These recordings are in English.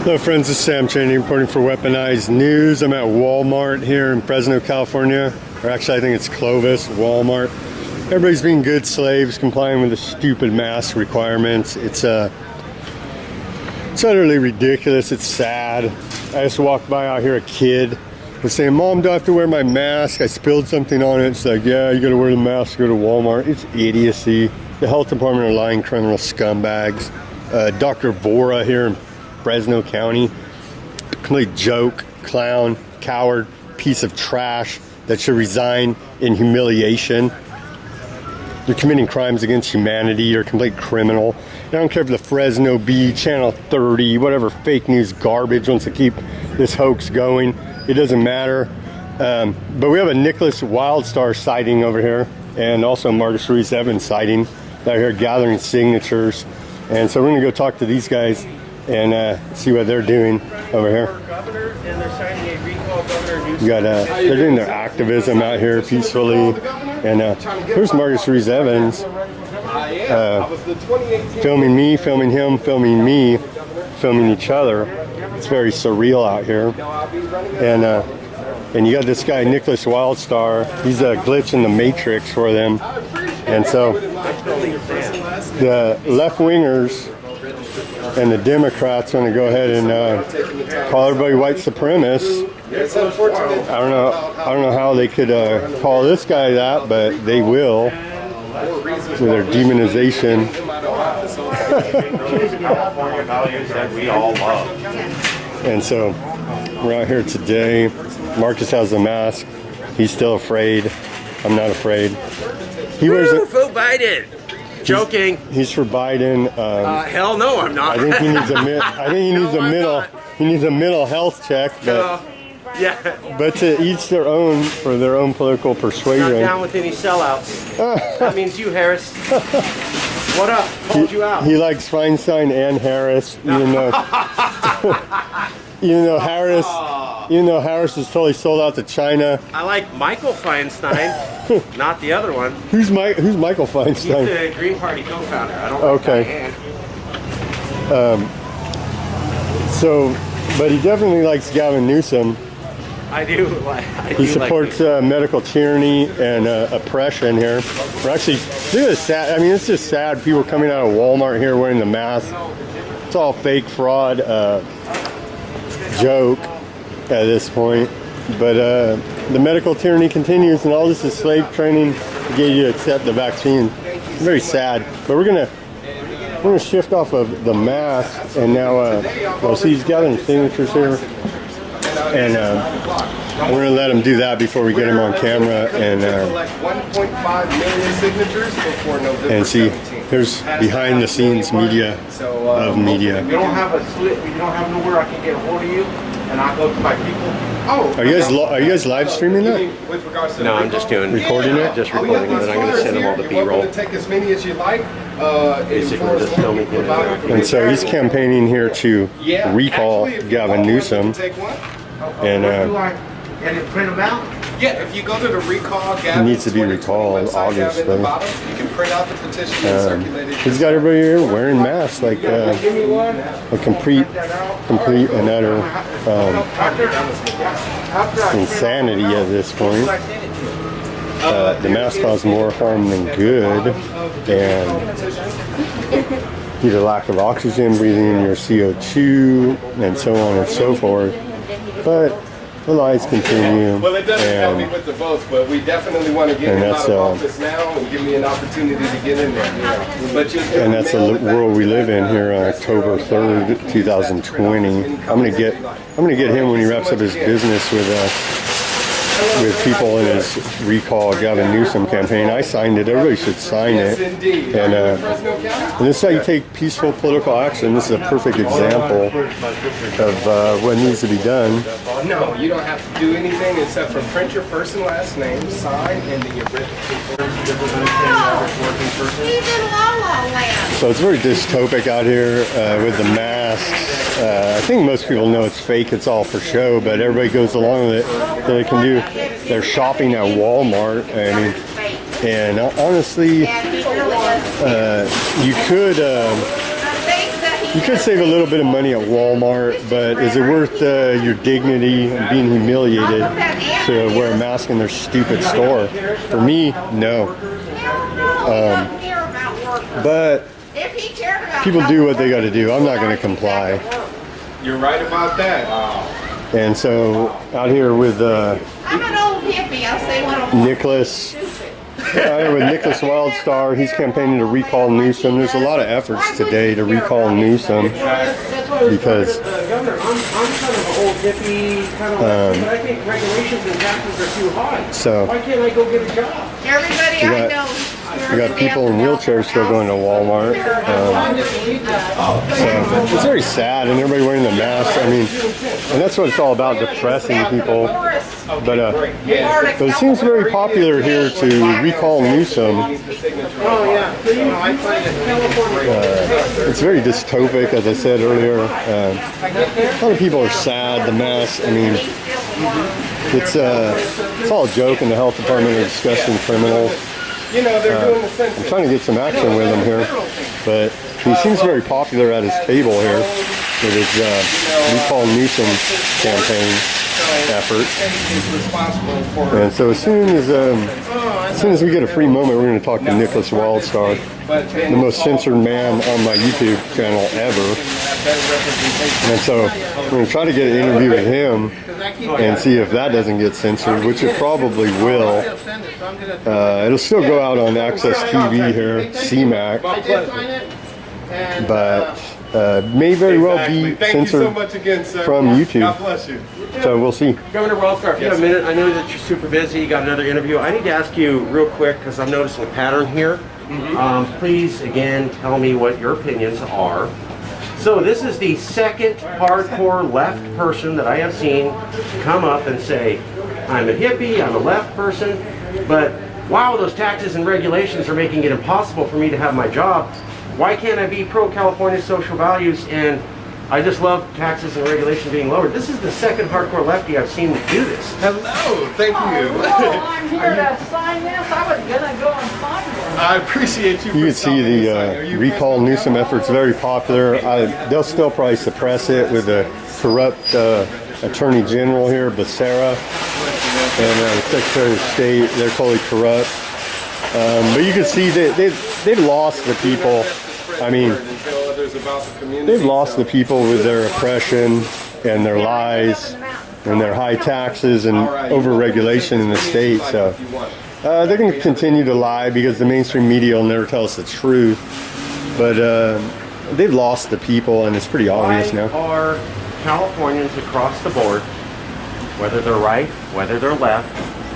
Hello friends, this is Sam Cheney reporting for Weaponized News. I'm at Walmart here in Fresno, California. Or actually I think it's Clovis, Walmart. Everybody's being good slaves, complying with the stupid mask requirements. It's utterly ridiculous. It's sad. I just walked by out here, a kid was saying, "Mom, do I have to wear my mask? I spilled something on it." It's like, yeah, you gotta wear the mask to go to Walmart. It's idiocy. The health department are lying criminal scumbags. Dr. Vora here in Fresno County, complete joke, clown, coward, piece of trash that should resign in humiliation. You're committing crimes against humanity. You're a complete criminal. I don't care if the Fresno Bee, Channel 30, whatever fake news garbage wants to keep this hoax going. It doesn't matter. But we have a Nickolas Wildstar sighting over here, and also Marcus Ruiz Evans sighting out here gathering signatures. And so we're going to go talk to these guys and see what they're doing over here. You got, they're doing their activism out here peacefully. And here's Marcus Ruiz Evans filming me, filming him, filming me, filming each other. It's very surreal out here. And you got this guy Nickolas Wildstar. He's a glitch in the matrix for them. And so the left-wingers and the Democrats want to go ahead and call everybody white supremacists. I don't know how they could call this guy that, but they will with their demonization. California values that we all love. And so we're out here today. Marcus has a mask. He's still afraid. I'm not afraid. He wears it. Vote Biden. Joking. He's for Biden. Hell no, I'm not. I think he needs He needs a mental health check. But, yeah. But to each their own for their own political persuasion. Not down with any sellouts. That means you, Harris. What up? Called you out. He likes Feinstein and Harris, even though even though Harris is totally sold out to China. I like Michael Feinstein, not the other one. Who's Michael Feinstein? He's the Green Party co-founder. I don't okay. So, but he definitely likes Gavin Newsom. I do. He supports medical tyranny and oppression here. We're actually, this is sad. I mean, it's just sad. People coming out of Walmart here wearing the mask. It's all fake fraud joke at this point. But the medical tyranny continues, and all this is slave training to get you to accept the vaccine. It's very sad. But we're gonna shift off of the mask, and now well, see, he's gathering signatures here. And we're going to let him do that before we get him on camera and collect 1.5 million signatures before November. And see, here's behind the scenes media of media. We don't have a slip. We don't have nowhere I can get a hold of you, and I go to my people. Oh, are you guys live streaming that? With regards to no, I'm just doing recording it. Just recording it, and I'm going to send them all the B-roll. You're welcome to take as many as you like. Basically, just filming it. And so he's campaigning here to recall Gavin Newsom. And print them out? Yeah, if you go to the recall Gavin, he needs to be recalled August. You can print out the petition and circulate it. He's got everybody here wearing masks, like a complete and utter insanity at this point. The mask causes more harm than good, and due to lack of oxygen, breathing in your CO2, and so on and so forth. But the lies continue. Well, it doesn't help me with the votes, but we definitely want to get him out of office now and give me an opportunity to get in there. And that's the world we live in here on October 3rd, 2020. I'm gonna get him when he wraps up his business with people in his recall Gavin Newsom campaign. I signed it. Everybody should sign it. And this is how you take peaceful political action. This is a perfect example of what needs to be done. No, you don't have to do anything except for print your first and last name, sign, and then get rid of So it's very dystopic out here with the masks. I think most people know it's fake. It's all for show, but everybody goes along with it so they can do their shopping at Walmart. I mean, and honestly, you could You could save a little bit of money at Walmart, but is it worth your dignity and being humiliated to wear a mask in their stupid store? For me, no. But people do what they got to do. I'm not going to comply. You're right about that. And so out here with I'm an old hippie. I'll say what I'm Nickolas. Out here with Nickolas Wildstar, he's campaigning to recall Newsom. There's a lot of efforts today to recall Newsom because Governor, I'm kind of an old hippie, kind of but I think regulations and taxes are too high. So why can't I go get a job? Everybody I know. we got people in wheelchairs still going to Walmart. So it's very sad, and everybody wearing the mask. I mean, and that's what it's all about, depressing people. But it seems very popular here to recall Newsom. Oh yeah, It's very dystopic, as I said earlier. A lot of people are sad. The mask. I mean, it's all a joke, and the health department are disgusting criminals. You know, they're doing the census. I'm trying to get some action with him here, but he seems very popular at his table here with his recall Newsom campaign effort. And so as soon as we get a free moment, we're going to talk to Nickolas Wildstar, the most censored man on my YouTube channel ever. And so we're going to try to get an interview with him and see if that doesn't get censored, which it probably will. It'll still go out on Access TV here, CMAC, but may very well be censored from YouTube. God bless you. So we'll see. Governor Wildstar, if you have a minute, I know that you're super busy, you got another interview. I need to ask you real quick, because I'm noticing a pattern here. Please, again, tell me what your opinions are. So this is the second hardcore left person that I have seen come up and say, I'm a hippie, I'm a left person, but wow, those taxes and regulations are making it impossible for me to have my job. Why can't I be pro-California social values and I just love taxes and regulation being lowered? This is the second hardcore lefty I've seen do this. Hello, thank you. I'm here to sign this. I was gonna go and sign this. I appreciate you. You can see the recall Newsom effort's very popular. They'll still probably suppress it with the corrupt Attorney General here, Becerra, and the Secretary of State. They're totally corrupt. But you can see they've lost the people. I mean, they've lost the people with their oppression and their lies and their high taxes and over-regulation in the state. So they're going to continue to lie because the mainstream media will never tell us the truth. But they've lost the people, and it's pretty obvious now. Why are Californians across the board, whether they're right, whether they're left,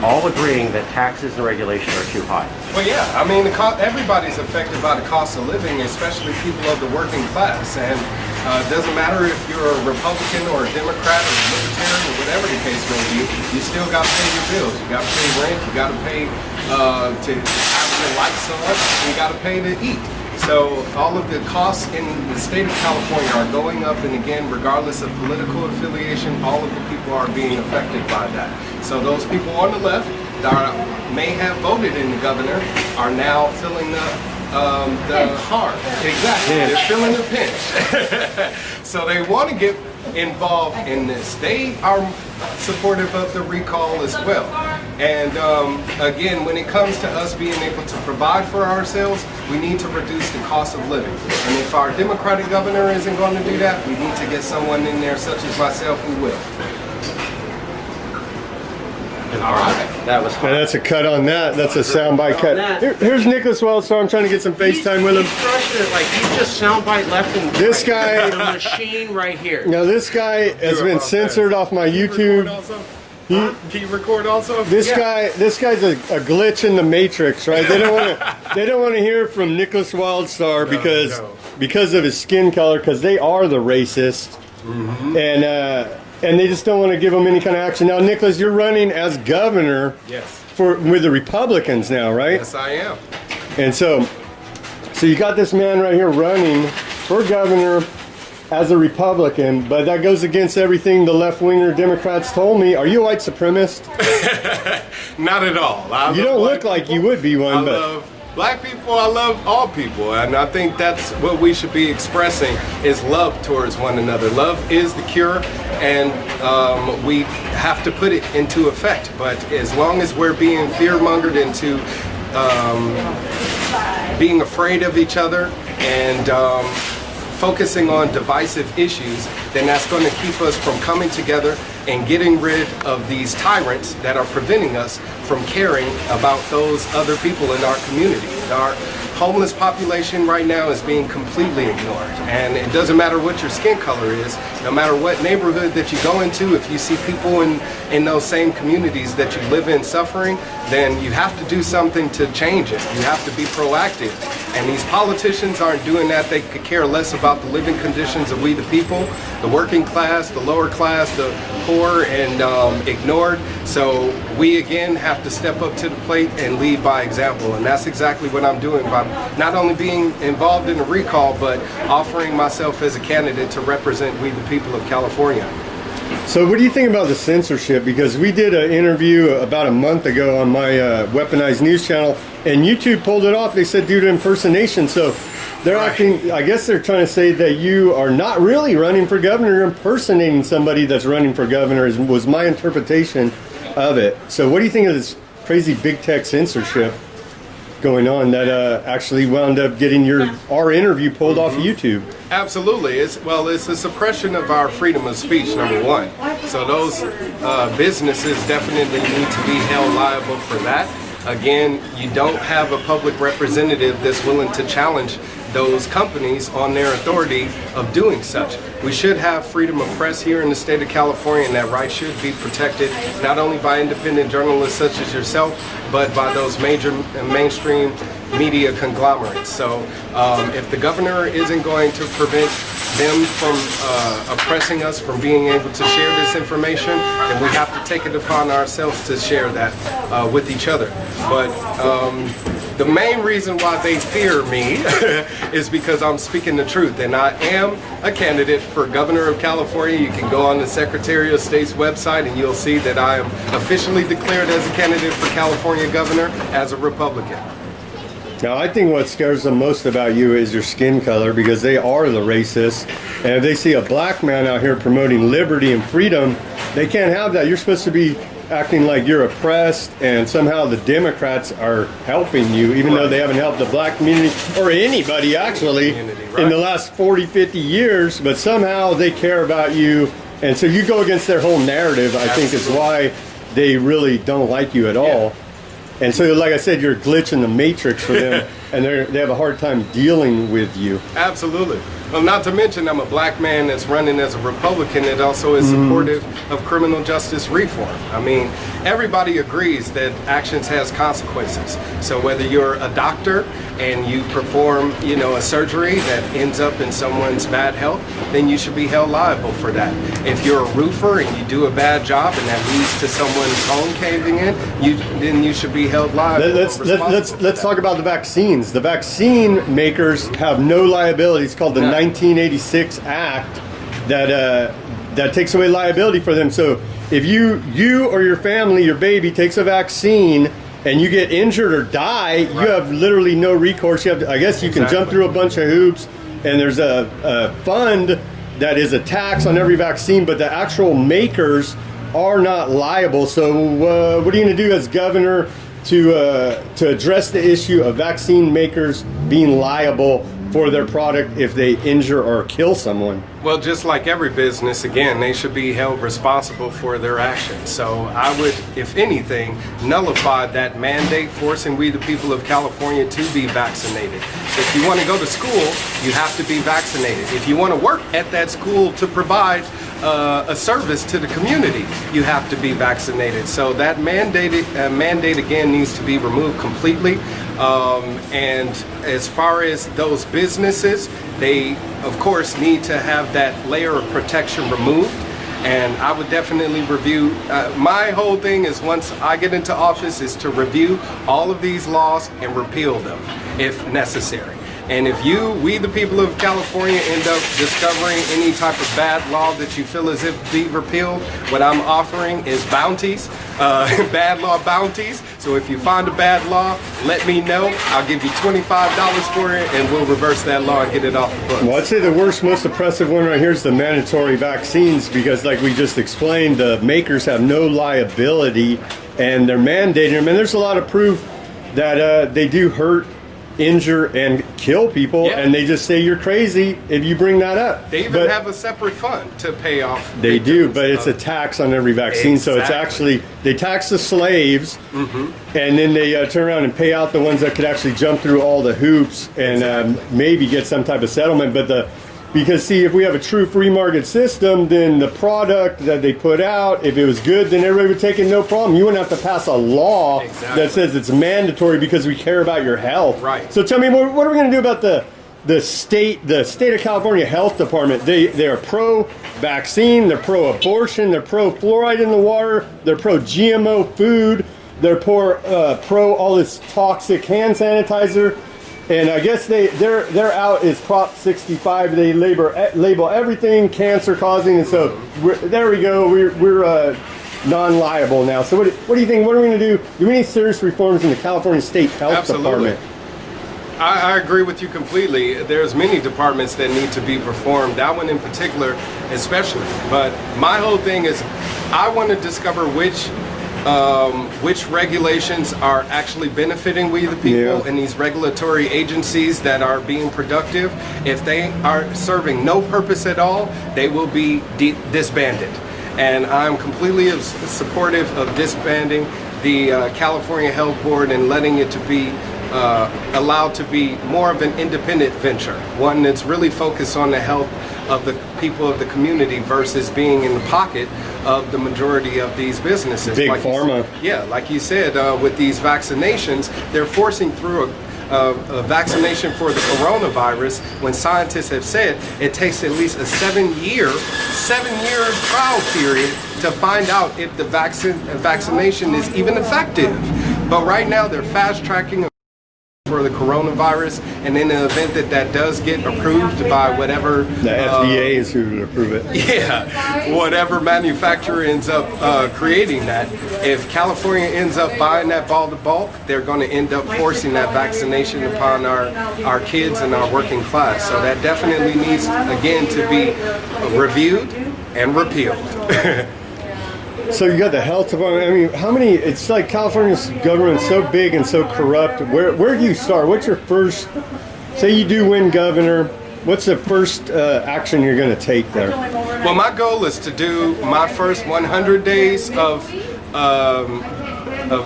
all agreeing that taxes and regulations are too high? Well, yeah, I mean, everybody's affected by the cost of living, especially people of the working class. And it doesn't matter if you're a Republican or a Democrat or a Libertarian or whatever the case may be, you still got to pay your bills. You got to pay rent, you got to pay to have your lights on, you got to pay to eat. So all of the costs in the state of California are going up, and again, regardless of political affiliation, all of the people are being affected by that. So those people on the left that may have voted in the governor are now feeling the hard. Exactly, they're feeling the pinch. So they want to get involved in this. They are supportive of the recall as well. And again, when it comes to us being able to provide for ourselves, we need to reduce the cost of living. And if our Democratic governor isn't going to do that, we need to get someone in there such as myself who will. All right. That was And that's a cut on that. That's a soundbite cut. Here's Nickolas Wildstar. I'm trying to get some FaceTime with him. He's crushing it, like he's just soundbite left and This guy- the machine right here. Now this guy has been censored off my YouTube. Can you record also? This guy's a glitch in the matrix, right? They don't want to hear from Nickolas Wildstar because of his skin color, because they are the racist, and they just don't want to give him any kind of action. Now, Nickolas, you're running as governor with the Republicans now, right? Yes, I am. And so you got this man right here running for governor as a Republican, but that goes against everything the left-winger Democrats told me. Are you a white supremacist? Not at all. You don't look like you would be one, but Black people, I love all people, and I think that's what we should be expressing is love towards one another. Love is the cure, and we have to put it into effect. But as long as we're being fear-mongered into being afraid of each other and focusing on divisive issues, then that's going to keep us from coming together and getting rid of these tyrants that are preventing us from caring about those other people in our community. Our homeless population right now is being completely ignored, and it doesn't matter what your skin color is, no matter what neighborhood that you go into, if you see people in those same communities that you live in suffering, then you have to do something to change it. You have to be proactive, and these politicians aren't doing that. They could care less about the living conditions of we the people, the working class, the lower class, the poor, and ignored. So we again have to step up to the plate and lead by example, and that's exactly what I'm doing by not only being involved in the recall, but offering myself as a candidate to represent we the people of California. So what do you think about the censorship? Because we did an interview about a month ago on my Weaponized news channel, and YouTube pulled it off. They said due to impersonation. So they're acting, I guess they're trying to say that you are not really running for governor, you're impersonating somebody that's running for governor, was my interpretation of it. So what do you think of this crazy big tech censorship going on that actually wound up getting our interview pulled off of YouTube? Absolutely. It's a suppression of our freedom of speech, number one. So those businesses definitely need to be held liable for that. Again, you don't have a public representative that's willing to challenge those companies on their authority of doing such. We should have freedom of press here in the state of California, and that right should be protected not only by independent journalists such as yourself, but by those major mainstream media conglomerates. So if the governor isn't going to prevent them from oppressing us from being able to share this information, then we have to take it upon ourselves to share that with each other. But the main reason why they fear me is because I'm speaking the truth, and I am a candidate for governor of California. You can go on the Secretary of State's website and you'll see that I am officially declared as a candidate for California governor as a Republican. Now, I think what scares them most about you is your skin color, because they are the racists. And if they see a black man out here promoting liberty and freedom, they can't have that. You're supposed to be acting like you're oppressed, and somehow the Democrats are helping you, even though they haven't helped the black community or anybody actually in the last 40, 50 years, but somehow they care about you. And so you go against their whole narrative, I think is why they really don't like you at all. And so, like I said, you're a glitch in the matrix for them, and they have a hard time dealing with you. Absolutely. Well, not to mention, I'm a black man that's running as a Republican that also is supportive of criminal justice reform. I mean, everybody agrees that actions has consequences. So whether you're a doctor and you perform, a surgery that ends up in someone's bad health, then you should be held liable for that. If you're a roofer and you do a bad job and that leads to someone's home caving in, then you should be held liable. Let's talk about the vaccines. The vaccine makers have no liability. It's called the 1986 Act that takes away liability for them. So if you or your family, your baby takes a vaccine and you get injured or die, you have literally no recourse. I guess you can jump through a bunch of hoops, and there's a fund that is a tax on every vaccine, but the actual makers are not liable. So what are you going to do as governor to address the issue of vaccine makers being liable for their product if they injure or kill someone? Well, just like every business, again, they should be held responsible for their actions. So I would, if anything, nullify that mandate forcing we the people of California to be vaccinated. If you want to go to school, you have to be vaccinated. If you want to work at that school to provide a service to the community, you have to be vaccinated. So that mandate again needs to be removed completely. And as far as those businesses, they of course need to have that layer of protection removed. And I would definitely review, my whole thing is once I get into office is to review all of these laws and repeal them if necessary. And if we the people of California, end up discovering any type of bad law that you feel as if be repealed, what I'm offering is bounties, bad law bounties, So if you find a bad law, let me know. I'll give you $25 for it, and we'll reverse that law and get it off the books. Well, I'd say the worst, most oppressive one right here is the mandatory vaccines, because like we just explained, the makers have no liability and they're mandating them. And there's a lot of proof that they do hurt, injure, and kill people, Yeah. and they just say you're crazy if you bring that up. They even have a separate fund to pay off. They do, victims but it's a of- tax on every vaccine. So it's Exactly. actually, they tax the slaves, and then they turn around and pay out the ones that could actually jump through all the hoops and maybe get some type of settlement. But because see, if we have a true free market system, then the product that they put out, if it was good, then everybody would take it no problem. You wouldn't have to pass a law Exactly. that says it's mandatory because we care about your health. Right. So tell me, what are we going to do about the state of California Health Department? They're pro-vaccine, they're pro-abortion, they're pro-fluoride in the water, they're pro-GMO food, they're pro all this toxic hand sanitizer, and I guess their out is Prop 65. They label everything cancer causing, and so there we go. We're non-liable now. So what do you think? What are we going to do? Do we need serious reforms in the California State Health Absolutely. Department? I agree with you completely. There's many departments that need to be reformed, that one in particular especially. But my whole thing is I want to discover which regulations are actually benefiting we the people, Yeah. and these regulatory agencies that are being productive. If they are serving no purpose at all, they will be disbanded. And I'm completely supportive of disbanding the California Health Board and letting it to be allowed to be more of an independent venture, one that's really focused on the health of the people of the community versus being in the pocket of the majority of these businesses. Big Like you pharma. like you said, with these vaccinations, they're forcing through a vaccination for the coronavirus when scientists have said it takes at least a 7-year trial period to find out if the vaccination is even effective. But right now they're fast tracking for the coronavirus, and in the event that does get approved by whatever The FDA is who would approve it. whatever manufacturer ends up creating that, if California ends up buying that ball to bulk, they're going to end up forcing that vaccination upon our kids and our working class. So that definitely needs, again, to be reviewed and repealed. So you got the health department. I mean, how many? It's like California's government's so big and so corrupt. Where do you start? What's your first? Say you do win governor. What's the first action you're going to take there? Well, my goal is to do my first 100 days of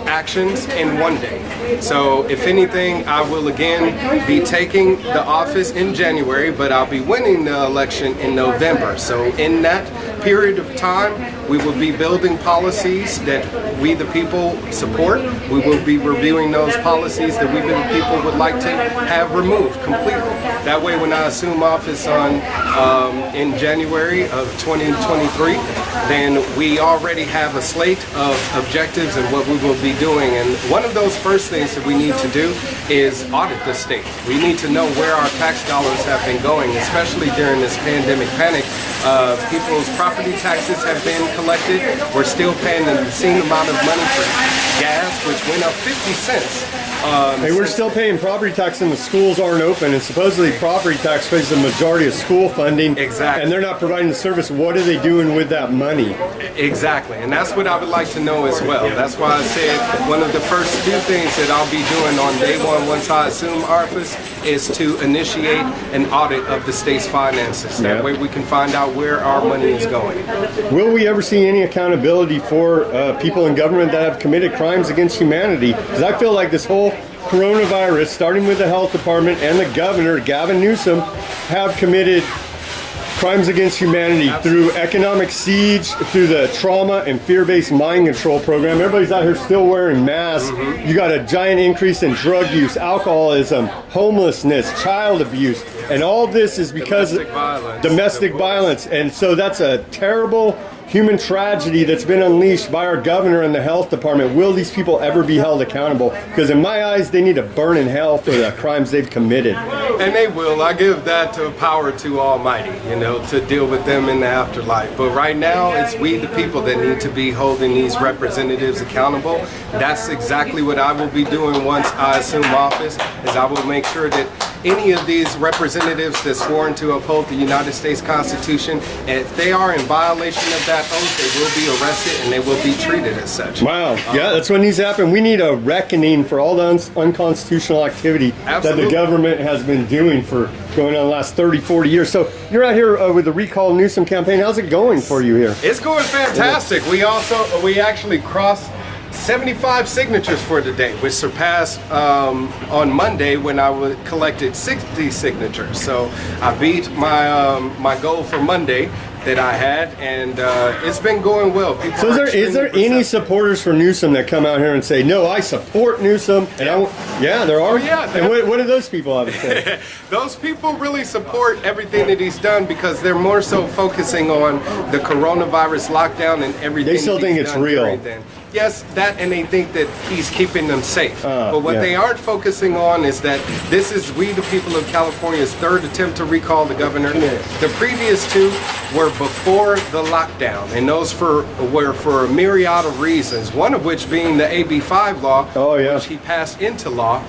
actions in 1 day. So if anything, I will again be taking the office in January, but I'll be winning the election in November. So in that period of time, we will be building policies that we the people support. We will be reviewing those policies that we the people would like to have removed completely. That way when I assume office in January of 2023, then we already have a slate of objectives and what we will be doing. And one of those first things that we need to do is audit the state. We need to know where our tax dollars have been going, especially during this pandemic panic. People's property taxes have been collected. We're still paying an obscene amount of money for gas, which went up 50 cents. Hey, we're still paying property tax and the schools aren't open, and supposedly property tax pays the majority of school funding. Exactly. And they're not providing the service. What are they doing with that money? Exactly, and that's what I would like to know as well. That's why I said one of the first few things that I'll be doing on day one once I assume office is to initiate an audit of the state's finances. That way we can find out where our money is going. Will we ever see any accountability for people in government that have committed crimes against humanity? Because I feel like this whole coronavirus, starting with the health department and the governor, Gavin Newsom, have committed crimes against humanity through economic siege, through the trauma and fear-based mind control program. Everybody's out here still wearing masks. You got a giant increase in drug use, alcoholism, homelessness, child abuse, and all this is because of domestic violence. And so that's a terrible human tragedy that's been unleashed by our governor and the health department. Will these people ever be held accountable? Because in my eyes, they need to burn in hell for the crimes they've committed. And they will. I give that to power to Almighty, you know, to deal with them in the afterlife. But right now, it's we the people that need to be holding these representatives accountable. That's exactly what I will be doing once I assume office, is I will make sure that any of these representatives that's sworn to uphold the United States Constitution, and if they are in violation of that oath, they will be arrested and they will be treated as such. Wow. Yeah, that's what needs to happen. We need a reckoning for all the unconstitutional activity that the government has been doing for going on the last 30, 40 years. So you're out here with the Recall Newsom campaign. How's it going for you here? It's going fantastic. We actually crossed 75 signatures for the day, which surpassed on Monday when I collected 60 signatures. So I beat my goal for Monday that I had, and it's been going well. People so is there any supporters for Newsom that come out here and say, no, I support Newsom? And there are. Oh, yeah. And what do those people have to say? Those people really support everything that he's done because they're more so focusing on the coronavirus lockdown and everything. They still think it's real. Yes, that, and they think that he's keeping them safe. But what they aren't focusing on is that this is we, the people of California's third attempt to recall the governor. The previous two were before the lockdown, and those were for a myriad of reasons, one of which being the AB 5 law, which he passed into law,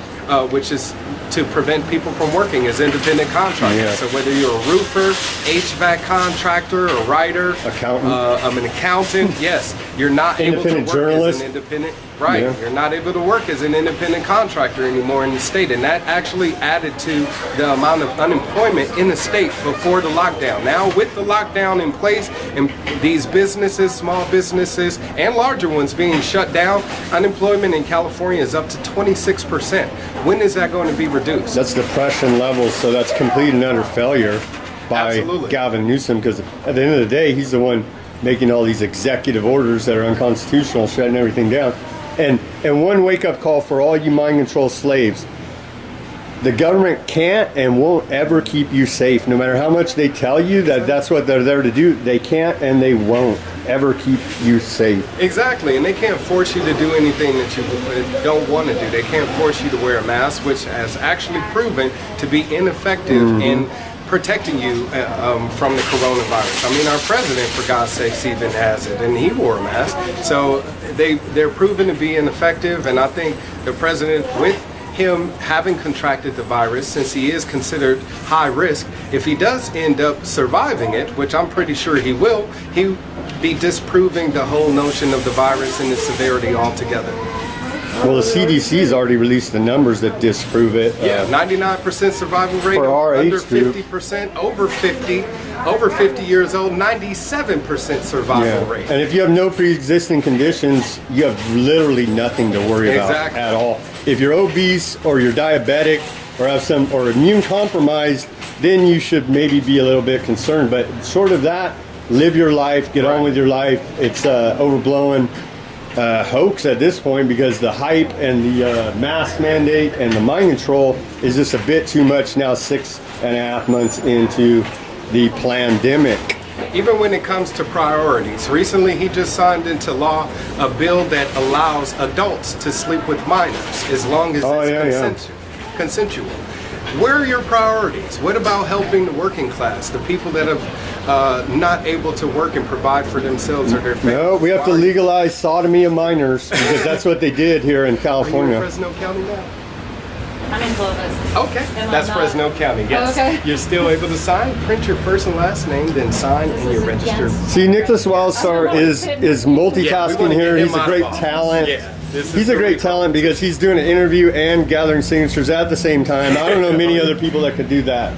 which is to prevent people from working as independent contractors. So whether you're a roofer, HVAC contractor, a writer, an accountant, yes, you're not able to work as an independent. Right, you're not able to work as an independent contractor anymore in the state, and that actually added to the amount of unemployment in the state before the lockdown. Now with the lockdown in place and these businesses, small businesses and larger ones being shut down, unemployment in California is up to 26%. When is that going to be reduced? That's depression levels, so that's complete and utter failure by Gavin Newsom, because at the end of the day, he's the one making all these executive orders that are unconstitutional, shutting everything down. And one wake-up call for all you mind control slaves. The government can't and won't ever keep you safe. No matter how much they tell you that that's what they're there to do, they can't and they won't ever keep you safe. Exactly, and they can't force you to do anything that you don't want to do. They can't force you to wear a mask, which has actually proven to be ineffective in protecting you from the coronavirus. I mean, our president, for God's sakes, even has it, and he wore a mask. So they're proven to be ineffective, and I think the president, with him having contracted the virus, since he is considered high risk, if he does end up surviving it, which I'm pretty sure he will, he'll be disproving the whole notion of the virus and its severity altogether. Well, the CDC's already released the numbers that disprove it. 99% survival rate, for our under age group. 50%, over 50 years old, 97% survival rate. And if you have no pre-existing conditions, you have literally nothing to worry about at all. If you're obese or you're diabetic or have or immune compromised, then you should maybe be a little bit concerned. But short of that, live your life, get on with your life. It's overblown hoax at this point, because the hype and the mask mandate and the mind control is just a bit too much now, 6.5 months into the pandemic. Even when it comes to priorities, recently he just signed into law a bill that allows adults to sleep with minors as long as it's consensual. Where are your priorities? What about helping the working class, the people that have not able to work and provide for themselves or their families? No, we have to legalize sodomy of minors, because that's what they did here in California. Are you in Fresno County now? I'm in Clovis. Okay, that's Fresno County, yes. Okay. You're still able to sign, print your first and last name, then sign and you're registered. See, Nickolas Wildstar is multitasking here. He's a great talent. He's a great talent because he's doing an interview and gathering signatures at the same time. I don't know many other people that could do that.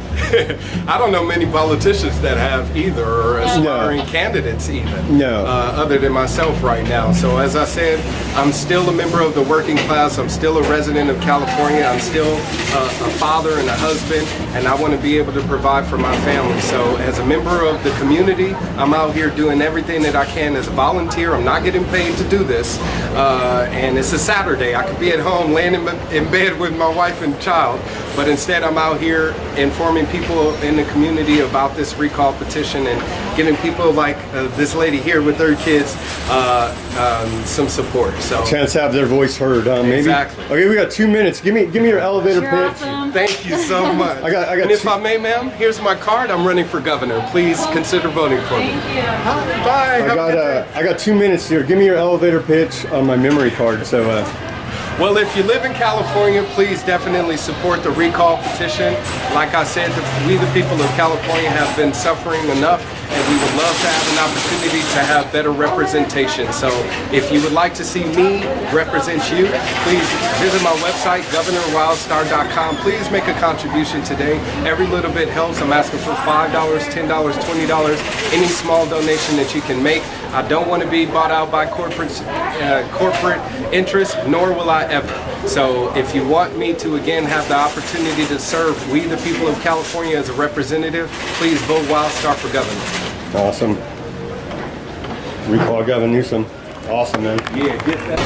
I don't know many politicians that have either, or aspiring candidates even. No. Other than myself right now. So as I said, I'm still a member of the working class. I'm still a resident of California. I'm still a father and a husband, and I want to be able to provide for my family. So as a member of the community, I'm out here doing everything that I can as a volunteer. I'm not getting paid to do this. And it's a Saturday. I could be at home laying in bed with my wife and child, but instead I'm out here informing people in the community about this recall petition and giving people like this lady here with her kids some support. So chance to have their voice heard, maybe. Exactly. Okay, we got 2 minutes. Give me your elevator pitch. Awesome. Thank you so much. I got and if two- I may, ma'am, here's my card. I'm running for governor. Please consider voting for me. Thank you. Bye. Have a good day. I got 2 minutes here. Give me your elevator pitch on my memory card. So, Well, if you live in California, please definitely support the recall petition. Like I said, we the people of California have been suffering enough, and we would love to have an opportunity to have better representation. So if you would like to see me represent you, please visit my website, governorwildstar.com. Please make a contribution today. Every little bit helps. I'm asking for $5, $10, $20, any small donation that you can make. I don't want to be bought out by corporate interests, nor will I ever. So if you want me to again have the opportunity to serve we the people of California as a representative, please vote Wildstar for governor. awesome. Recall Gavin Newsom. Awesome, man. Yeah, get that.